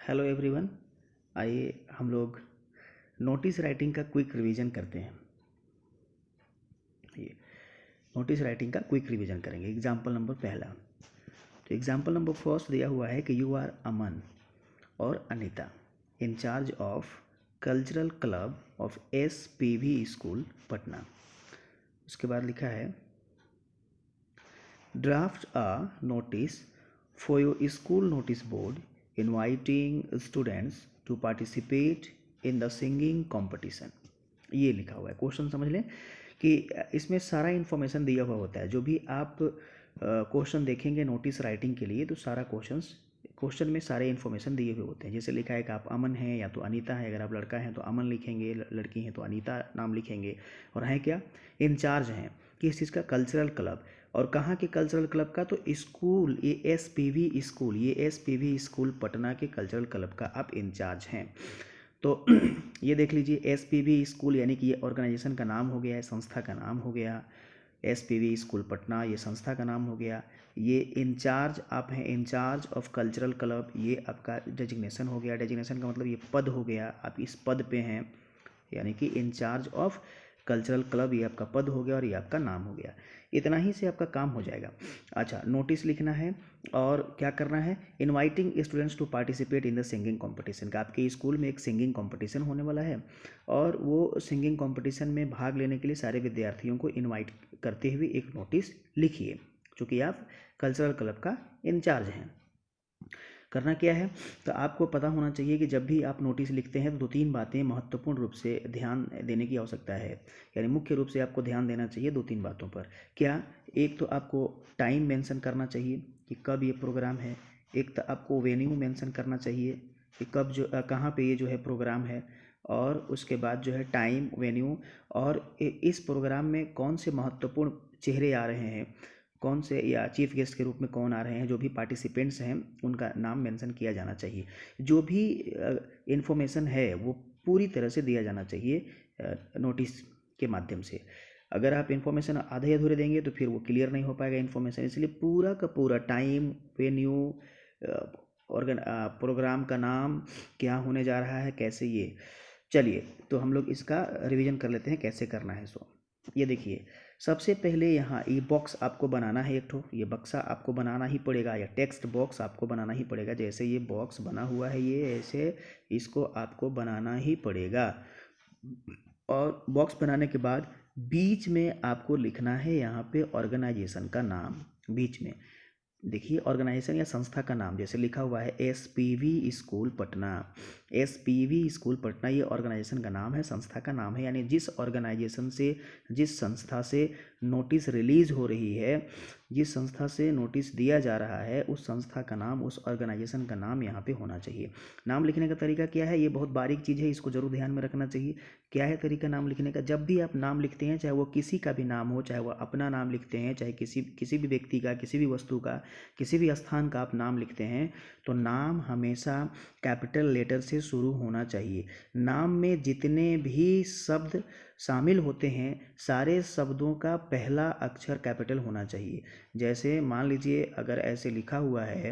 Hello everyone. आइए हम लोग नोटिस राइटिंग का क्विक रिवीजन करते हैं। ये नोटिस राइटिंग का क्विक रिवीजन करेंगे। एग्जाम्पल नंबर पहला, तो एग्जाम्पल नंबर फर्स्ट दिया हुआ है कि यू आर अमन और Anita in charge of cultural club of SPV school Patna. उसके बाद लिखा है draft a notice for your school notice board inviting students to participate in the singing competition. ये लिखा हुआ है। क्वेश्चन समझ लें कि इसमें सारा इन्फॉर्मेशन दिया हुआ होता है। जो भी आप क्वेश्चन देखेंगे नोटिस राइटिंग के लिए, तो सारा क्वेश्चन में सारे इन्फॉर्मेशन दिए हुए होते हैं। जैसे लिखा है कि आप अमन हैं या तो अनीता है। अगर आप लड़का हैं तो अमन लिखेंगे, लड़की हैं तो अनीता नाम लिखेंगे। और हैं क्या, इंचार्ज हैं किस चीज़ का, कल्चरल क्लब। और कहाँ के कल्चरल क्लब का, तो स्कूल, ये SPV स्कूल, ये SPV स्कूल पटना के कल्चरल क्लब का आप इंचार्ज हैं। तो ये देख लीजिए, SPV स्कूल यानी कि ये ऑर्गेनाइजेशन का नाम हो गया है, संस्था का नाम हो गया। SPV स्कूल पटना ये संस्था का नाम हो गया। ये इंचार्ज आप हैं, इंचार्ज ऑफ कल्चरल क्लब, ये आपका डेजिग्नेशन हो गया। डेजिग्नेशन का मतलब ये पद हो गया, आप इस पद पे हैं, यानी कि इंचार्ज ऑफ कल्चरल क्लब ये आपका पद हो गया और ये आपका नाम हो गया। इतना ही से आपका काम हो जाएगा। अच्छा, नोटिस लिखना है और क्या करना है, inviting students to participate in the singing competition का। आपके स्कूल में एक सिंगिंग कंपटीशन होने वाला है और वो सिंगिंग कंपटीशन में भाग लेने के लिए सारे विद्यार्थियों को इनवाइट करते हुए एक नोटिस लिखिए, चूँकि आप कल्चरल क्लब का इंचार्ज हैं। करना क्या है, तो आपको पता होना चाहिए कि जब भी आप नोटिस लिखते हैं तो 2-3 बातें महत्वपूर्ण रूप से ध्यान देने की आवश्यकता है। यानी मुख्य रूप से आपको ध्यान देना चाहिए 2-3 बातों पर। क्या, एक तो आपको टाइम मेंशन करना चाहिए कि कब ये प्रोग्राम है। एक तो आपको वेन्यू मेंशन करना चाहिए कि कब कहाँ पे ये जो है प्रोग्राम है। और उसके बाद जो है टाइम, वेन्यू और इस प्रोग्राम में कौन से महत्वपूर्ण चेहरे आ रहे हैं, कौन से या चीफ गेस्ट के रूप में कौन आ रहे हैं, जो भी पार्टिसिपेंट्स हैं उनका नाम मेंशन किया जाना चाहिए। जो भी इन्फॉर्मेशन है वो पूरी तरह से दिया जाना चाहिए नोटिस के माध्यम से। अगर आप इन्फॉर्मेशन आधे अधूरे देंगे तो फिर वो क्लियर नहीं हो पाएगा इन्फॉर्मेशन। इसलिए पूरा का पूरा टाइम, वेन्यू, प्रोग्राम का नाम, क्या होने जा रहा है, कैसे, ये चलिए तो हम लोग इसका रिवीजन कर लेते हैं कैसे करना है। सो ये देखिए, सबसे पहले यहाँ ये बॉक्स आपको बनाना है एक ठो, ये बक्सा आपको बनाना ही पड़ेगा या टेक्स्ट बॉक्स आपको बनाना ही पड़ेगा। जैसे ये बॉक्स बना हुआ है, ये ऐसे इसको आपको बनाना ही पड़ेगा। और बॉक्स बनाने के बाद बीच में आपको लिखना है यहाँ पे ऑर्गेनाइजेशन का नाम। बीच में देखिए ऑर्गेनाइजेशन या संस्था का नाम, जैसे लिखा हुआ है SPV school Patna. SPV school Patna ये ऑर्गेनाइजेशन का नाम है, संस्था का नाम है। यानी जिस ऑर्गेनाइजेशन से, जिस संस्था से नोटिस रिलीज हो रही है, जिस संस्था से नोटिस दिया जा रहा है, उस संस्था का नाम, उस ऑर्गेनाइजेशन का नाम यहाँ पे होना चाहिए। नाम लिखने का तरीका क्या है, ये बहुत बारीक चीज़ है, इसको जरूर ध्यान में रखना चाहिए। क्या है तरीका नाम लिखने का, जब भी आप नाम लिखते हैं, चाहे वो किसी का भी नाम हो, चाहे वो अपना नाम लिखते हैं, चाहे किसी भी व्यक्ति का, किसी भी वस्तु का, किसी भी स्थान का आप नाम लिखते हैं, तो नाम हमेशा कैपिटल लेटर से शुरू होना चाहिए। नाम में जितने भी शब्द शामिल होते हैं, सारे शब्दों का पहला अक्षर कैपिटल होना चाहिए। जैसे मान लीजिए अगर ऐसे लिखा हुआ है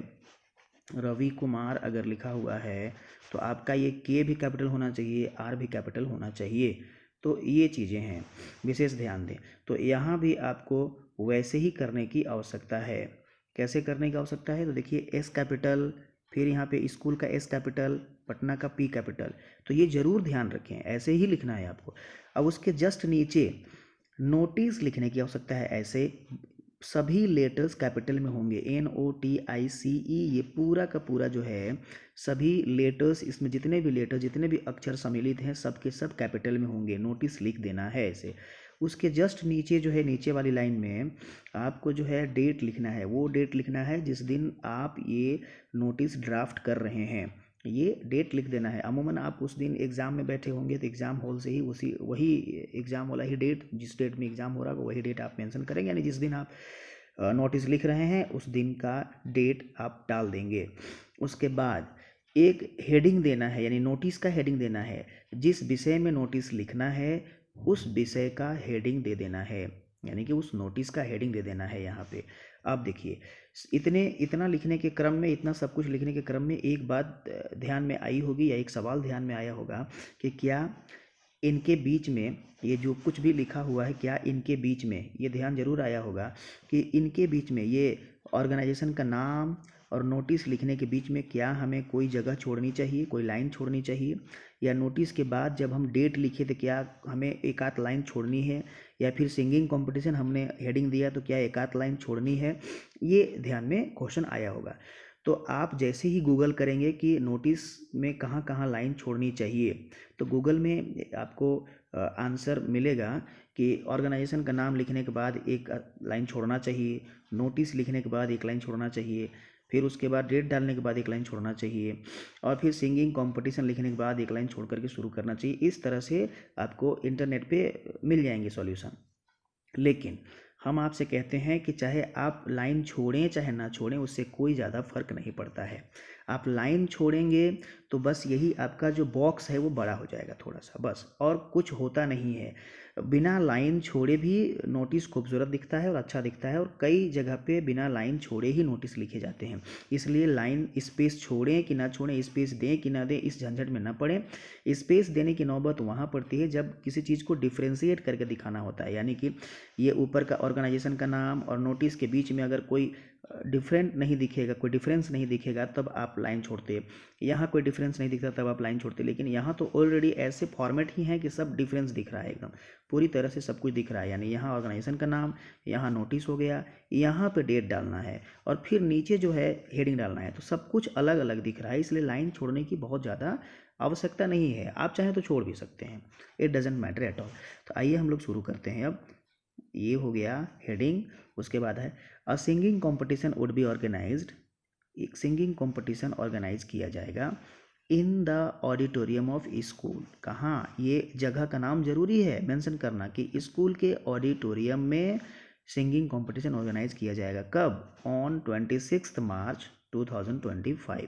रवि कुमार, अगर लिखा हुआ है तो आपका ये के भी कैपिटल होना चाहिए, आर भी कैपिटल होना चाहिए। तो ये चीज़ें हैं, विशेष ध्यान दें। तो यहाँ भी आपको वैसे ही करने की आवश्यकता है। कैसे करने की आवश्यकता है, तो देखिए एस कैपिटल, फिर यहाँ पे स्कूल का एस कैपिटल, पटना का पी कैपिटल। तो ये जरूर ध्यान रखें, ऐसे ही लिखना है आपको। अब उसके जस्ट नीचे नोटिस लिखने की आवश्यकता है। ऐसे सभी लेटर्स कैपिटल में होंगे, NOTICE, ये पूरा का पूरा जो है सभी लेटर्स, इसमें जितने भी लेटर, जितने भी अक्षर सम्मिलित हैं, सब के सब कैपिटल में होंगे। नोटिस लिख देना है ऐसे। उसके जस्ट नीचे जो है, नीचे वाली लाइन में आपको जो है डेट लिखना है। वो डेट लिखना है जिस दिन आप ये नोटिस ड्राफ्ट कर रहे हैं, ये डेट लिख देना है। अमूमन आप उस दिन एग्ज़ाम में बैठे होंगे तो एग्ज़ाम हॉल से ही वही एग्ज़ाम वाला ही डेट, जिस डेट में एग्ज़ाम हो रहा है वही डेट आप मेंशन करेंगे। यानी जिस दिन आप नोटिस लिख रहे हैं उस दिन का डेट आप डाल देंगे। उसके बाद एक हेडिंग देना है, यानी नोटिस का हेडिंग देना है। जिस विषय में नोटिस लिखना है उस विषय का हेडिंग दे देना है, यानी कि उस नोटिस का हेडिंग दे देना है यहाँ पे। अब देखिए, इतना लिखने के क्रम में, इतना सब कुछ लिखने के क्रम में एक बात ध्यान में आई होगी या एक सवाल ध्यान में आया होगा कि क्या इनके बीच में ये जो कुछ भी लिखा हुआ है, क्या इनके बीच में, ये ध्यान जरूर आया होगा कि इनके बीच में ये ऑर्गेनाइजेशन का नाम और नोटिस लिखने के बीच में क्या हमें कोई जगह छोड़नी चाहिए, कोई लाइन छोड़नी चाहिए, या नोटिस के बाद जब हम डेट लिखे तो क्या हमें एक आध लाइन छोड़नी है, या फिर सिंगिंग कंपटीशन हमने हेडिंग दिया तो क्या एक आध लाइन छोड़नी है। ये ध्यान में क्वेश्चन आया होगा। तो आप जैसे ही गूगल करेंगे कि नोटिस में कहाँ कहाँ लाइन छोड़नी चाहिए, तो गूगल में आपको आंसर मिलेगा कि ऑर्गेनाइजेशन का नाम लिखने के बाद एक लाइन छोड़ना चाहिए, नोटिस लिखने के बाद एक लाइन छोड़ना चाहिए, फिर उसके बाद डेट डालने के बाद एक लाइन छोड़ना चाहिए, और फिर सिंगिंग कंपटीशन लिखने के बाद एक लाइन छोड़ करके शुरू करना चाहिए। इस तरह से आपको इंटरनेट पे मिल जाएंगे सॉल्यूशन। लेकिन हम आपसे कहते हैं कि चाहे आप लाइन छोड़ें चाहे ना छोड़ें, उससे कोई ज़्यादा फर्क नहीं पड़ता है। आप लाइन छोड़ेंगे तो बस यही आपका जो बॉक्स है वो बड़ा हो जाएगा थोड़ा सा, बस, और कुछ होता नहीं है। बिना लाइन छोड़े भी नोटिस खूबसूरत दिखता है और अच्छा दिखता है, और कई जगह पे बिना लाइन छोड़े ही नोटिस लिखे जाते हैं। इसलिए लाइन स्पेस छोड़ें कि ना छोड़ें, स्पेस दें कि ना दें, इस झंझट में ना पड़ें। स्पेस देने की नौबत वहाँ पड़ती है जब किसी चीज़ को डिफ्रेंशिएट करके दिखाना होता है, यानी कि ये ऊपर का ऑर्गेनाइजेशन का नाम और नोटिस के बीच में अगर कोई डिफरेंट नहीं दिखेगा, कोई डिफरेंस नहीं दिखेगा, तब आप लाइन छोड़ते। यहाँ कोई डिफरेंस नहीं दिखता तब आप लाइन छोड़ते। लेकिन यहाँ तो ऑलरेडी ऐसे फॉर्मेट ही है कि सब डिफरेंस दिख रहा है, एकदम पूरी तरह से सब कुछ दिख रहा है। यानी यहाँ ऑर्गेनाइजेशन का नाम, यहाँ नोटिस हो गया, यहाँ पे डेट डालना है, और फिर नीचे जो है हेडिंग डालना है, तो सब कुछ अलग अलग दिख रहा है। इसलिए लाइन छोड़ने की बहुत ज़्यादा आवश्यकता नहीं है। आप चाहें तो छोड़ भी सकते हैं, it doesn't matter at all. तो आइए हम लोग शुरू करते हैं। अब ये हो गया हेडिंग। उसके बाद है a singing competition would be organized. एक सिंगिंग कंपटीशन ऑर्गेनाइज किया जाएगा in the auditorium of school. कहाँ, ये जगह का नाम जरूरी है मेंशन करना कि स्कूल के ऑडिटोरियम में सिंगिंग कंपटीशन ऑर्गेनाइज किया जाएगा। कब? ऑन 26 मार्च 2025,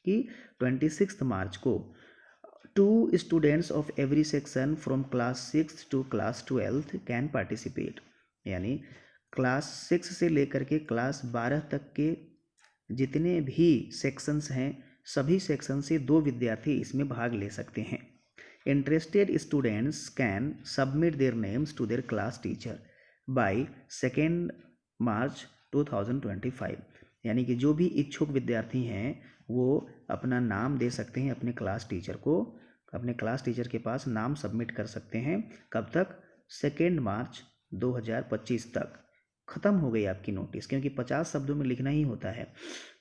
कि 26 मार्च को 2 students of every section from class 6 to class 12 can participate. यानी क्लास 6 से लेकर के क्लास 12 तक के जितने भी सेक्शंस हैं, सभी सेक्शन से 2 विद्यार्थी इसमें भाग ले सकते हैं। Interested students can submit their names to their class teacher by 2 March 2025। यानी कि जो भी इच्छुक विद्यार्थी हैं वो अपना नाम दे सकते हैं अपने क्लास टीचर को, अपने क्लास टीचर के पास नाम सबमिट कर सकते हैं। कब तक? 2 मार्च 2025 तक। ख़त्म हो गई आपकी नोटिस, क्योंकि 50 शब्दों में लिखना ही होता है,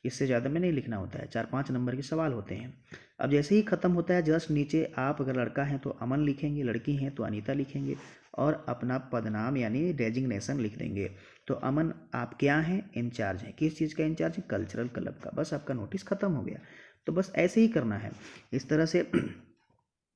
इससे ज़्यादा में नहीं लिखना होता है। 4-5 नंबर के सवाल होते हैं। अब जैसे ही ख़त्म होता है, जस्ट नीचे आप अगर लड़का हैं तो अमन लिखेंगे, लड़की हैं तो अनीता लिखेंगे, और अपना पदनाम यानी डेजिग्नेशन लिख देंगे। तो अमन आप क्या हैं? इंचार्ज हैं। किस चीज़ का इंचार्ज है? कल्चरल क्लब का। बस आपका नोटिस ख़त्म हो गया। तो बस ऐसे ही करना है। इस तरह से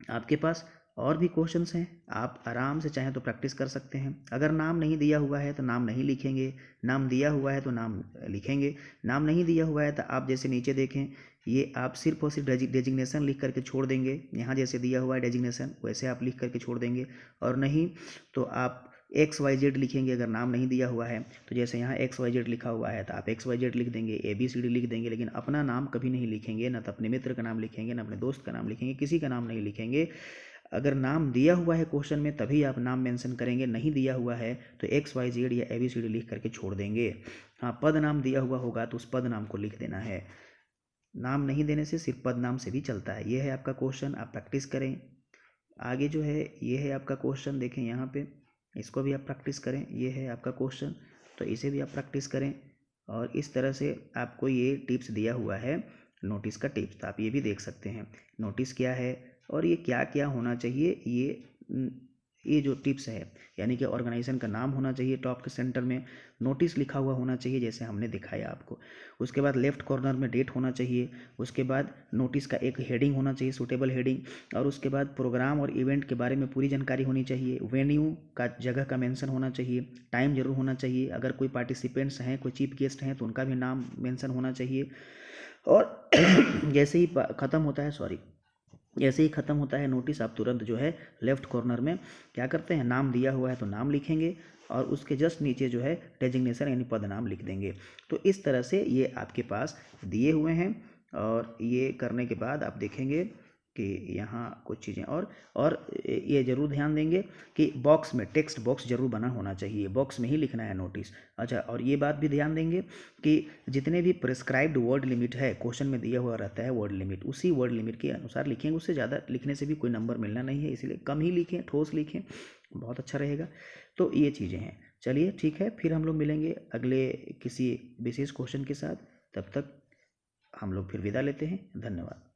आपके पास और भी क्वेश्चंस हैं, आप आराम से चाहें तो प्रैक्टिस कर सकते हैं। अगर नाम नहीं दिया हुआ है तो नाम नहीं लिखेंगे, नाम दिया हुआ है तो नाम लिखेंगे। नाम नहीं दिया हुआ है तो आप जैसे नीचे देखें, ये आप सिर्फ और सिर्फ डेजिग्नेशन लिख करके छोड़ देंगे। यहाँ जैसे दिया हुआ है डेजिग्नेशन, वैसे आप लिख करके छोड़ देंगे। और नहीं तो आप XYZ लिखेंगे। अगर नाम नहीं दिया हुआ है तो जैसे यहाँ XYZ लिखा हुआ है तो आप XYZ लिख देंगे, ABCD लिख देंगे। लेकिन अपना नाम कभी नहीं लिखेंगे, ना तो अपने मित्र का नाम लिखेंगे, ना अपने दोस्त का नाम लिखेंगे, किसी का नाम नहीं लिखेंगे। अगर नाम दिया हुआ है क्वेश्चन में तभी आप नाम मेंशन करेंगे, नहीं दिया हुआ है तो XYZ या ABCD लिख करके छोड़ देंगे। हाँ, पद नाम दिया हुआ होगा तो उस पद नाम को लिख देना है। नाम नहीं देने से सिर्फ पद नाम से भी चलता है। ये है आपका क्वेश्चन, आप प्रैक्टिस करें। आगे जो है ये है आपका क्वेश्चन, देखें यहाँ पे, इसको भी आप प्रैक्टिस करें। ये है आपका क्वेश्चन, तो इसे भी आप प्रैक्टिस करें। और इस तरह से आपको ये टिप्स दिया हुआ है, नोटिस का टिप्स, तो आप ये भी देख सकते हैं नोटिस क्या है और ये क्या क्या होना चाहिए। ये जो टिप्स है, यानी कि ऑर्गेनाइजेशन का नाम होना चाहिए टॉप के सेंटर में, नोटिस लिखा हुआ होना चाहिए जैसे हमने दिखाया आपको। उसके बाद लेफ्ट कॉर्नर में डेट होना चाहिए। उसके बाद नोटिस का एक हेडिंग होना चाहिए, सूटेबल हेडिंग। और उसके बाद प्रोग्राम और इवेंट के बारे में पूरी जानकारी होनी चाहिए। वेन्यू का, जगह का मेंशन होना चाहिए। टाइम जरूर होना चाहिए। अगर कोई पार्टिसिपेंट्स हैं, कोई चीफ गेस्ट हैं तो उनका भी नाम मेंशन होना चाहिए। और जैसे ही ख़त्म होता है, जैसे ही ख़त्म होता है नोटिस, आप तुरंत जो है लेफ़्ट कॉर्नर में क्या करते हैं, नाम दिया हुआ है तो नाम लिखेंगे, और उसके जस्ट नीचे जो है डेजिग्नेशन यानी पदनाम लिख देंगे। तो इस तरह से ये आपके पास दिए हुए हैं और ये करने के बाद आप देखेंगे कि यहाँ कुछ चीज़ें और ये ज़रूर ध्यान देंगे कि बॉक्स में टेक्स्ट बॉक्स ज़रूर बना होना चाहिए, बॉक्स में ही लिखना है नोटिस। अच्छा, और ये बात भी ध्यान देंगे कि जितने भी प्रिस्क्राइब्ड वर्ड लिमिट है, क्वेश्चन में दिया हुआ रहता है वर्ड लिमिट, उसी वर्ड लिमिट के अनुसार लिखेंगे। उससे ज़्यादा लिखने से भी कोई नंबर मिलना नहीं है, इसलिए कम ही लिखें, ठोस लिखें, बहुत अच्छा रहेगा। तो ये चीज़ें हैं। चलिए ठीक है, फिर हम लोग मिलेंगे अगले किसी विशेष क्वेश्चन के साथ। तब तक हम लोग फिर विदा लेते हैं। धन्यवाद।